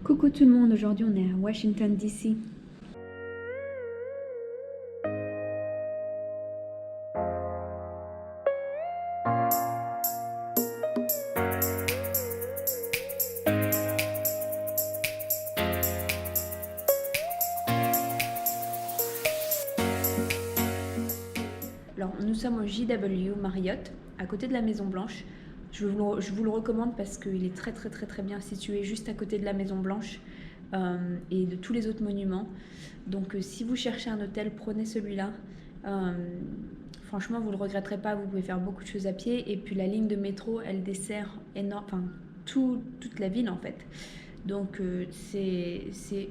Coucou tout le monde, aujourd'hui on est à Washington DC. Alors nous sommes au JW Marriott, à côté de la Maison Blanche. Je vous le recommande parce qu'il est très bien situé juste à côté de la Maison Blanche et de tous les autres monuments. Donc si vous cherchez un hôtel, prenez celui-là. Franchement, vous ne le regretterez pas, vous pouvez faire beaucoup de choses à pied. Et puis la ligne de métro, elle dessert toute la ville en fait. Donc c'est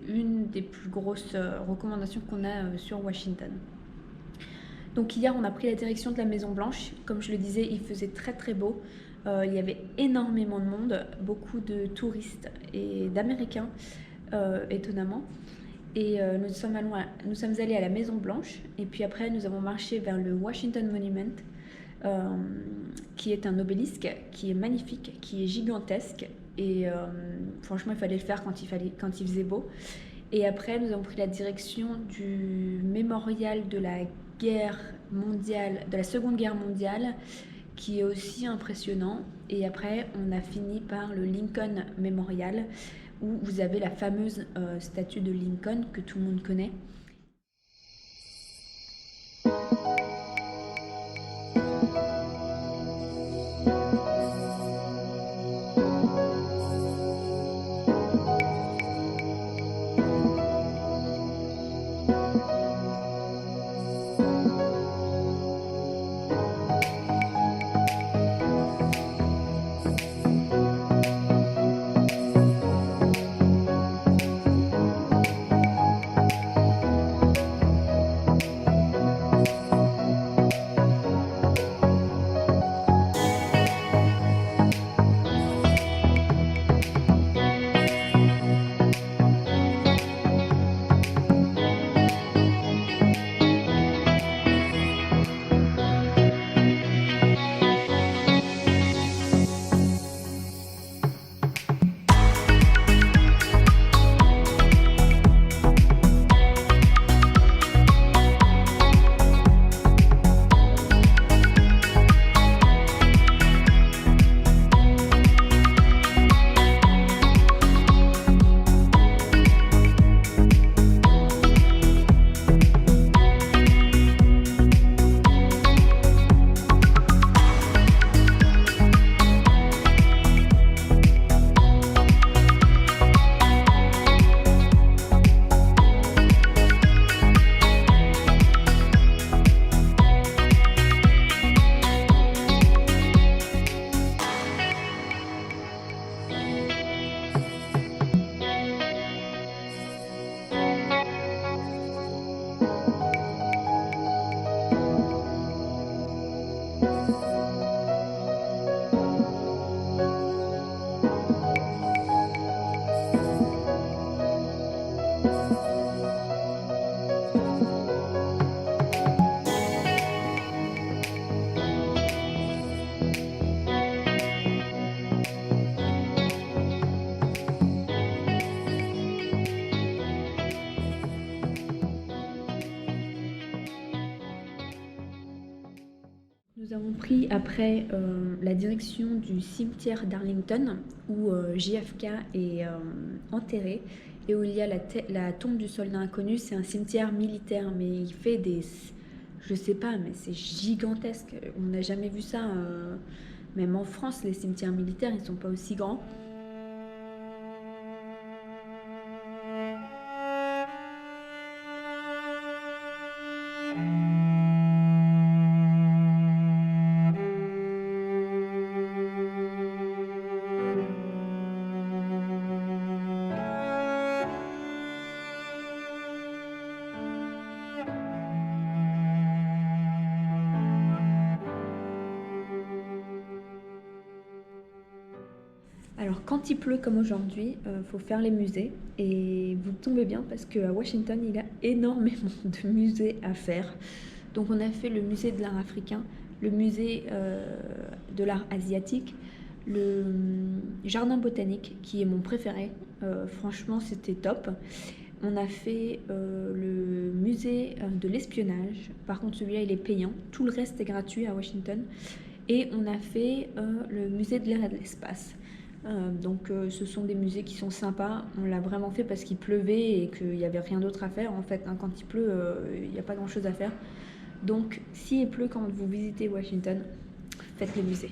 une des plus grosses recommandations qu'on a sur Washington. Donc hier, on a pris la direction de la Maison Blanche. Comme je le disais, il faisait très beau. Il y avait énormément de monde, beaucoup de touristes et d'Américains, étonnamment. Et nous sommes allés à la Maison Blanche. Et puis après, nous avons marché vers le Washington Monument, qui est un obélisque, qui est magnifique, qui est gigantesque. Et franchement, il fallait le faire quand il faisait beau. Et après, nous avons pris la direction du mémorial de la Seconde Guerre mondiale, qui est aussi impressionnant. Et après, on a fini par le Lincoln Memorial, où vous avez la fameuse statue de Lincoln que tout le monde connaît. Nous avons pris après la direction du cimetière d'Arlington où JFK est enterré et où il y a la tombe du soldat inconnu. C'est un cimetière militaire, mais il fait je sais pas, mais c'est gigantesque. On n'a jamais vu ça, même en France, les cimetières militaires, ils sont pas aussi grands. Alors quand il pleut comme aujourd'hui, faut faire les musées et vous tombez bien parce qu'à Washington, il y a énormément de musées à faire. Donc on a fait le musée de l'art africain, le musée de l'art asiatique, le jardin botanique qui est mon préféré Franchement, c'était top. On a fait le musée de l'espionnage. Par contre, celui-là, il est payant. Tout le reste est gratuit à Washington. Et on a fait le musée de l'air et de l'espace. Donc ce sont des musées qui sont sympas. On l'a vraiment fait parce qu'il pleuvait et qu'il n'y avait rien d'autre à faire. En fait, hein, quand il pleut, il n'y a pas grand-chose à faire. Donc s'il pleut quand vous visitez Washington, faites les musées.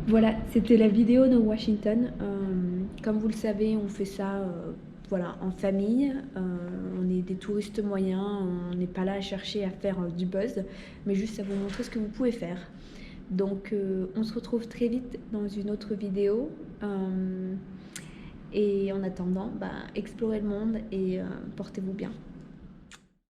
Voilà, c'était la vidéo de Washington. Comme vous le savez, on fait ça voilà, en famille. On est des touristes moyens, on n'est pas là à chercher à faire du buzz, mais juste à vous montrer ce que vous pouvez faire. Donc on se retrouve très vite dans une autre vidéo. Et en attendant, explorez le monde et portez-vous bien.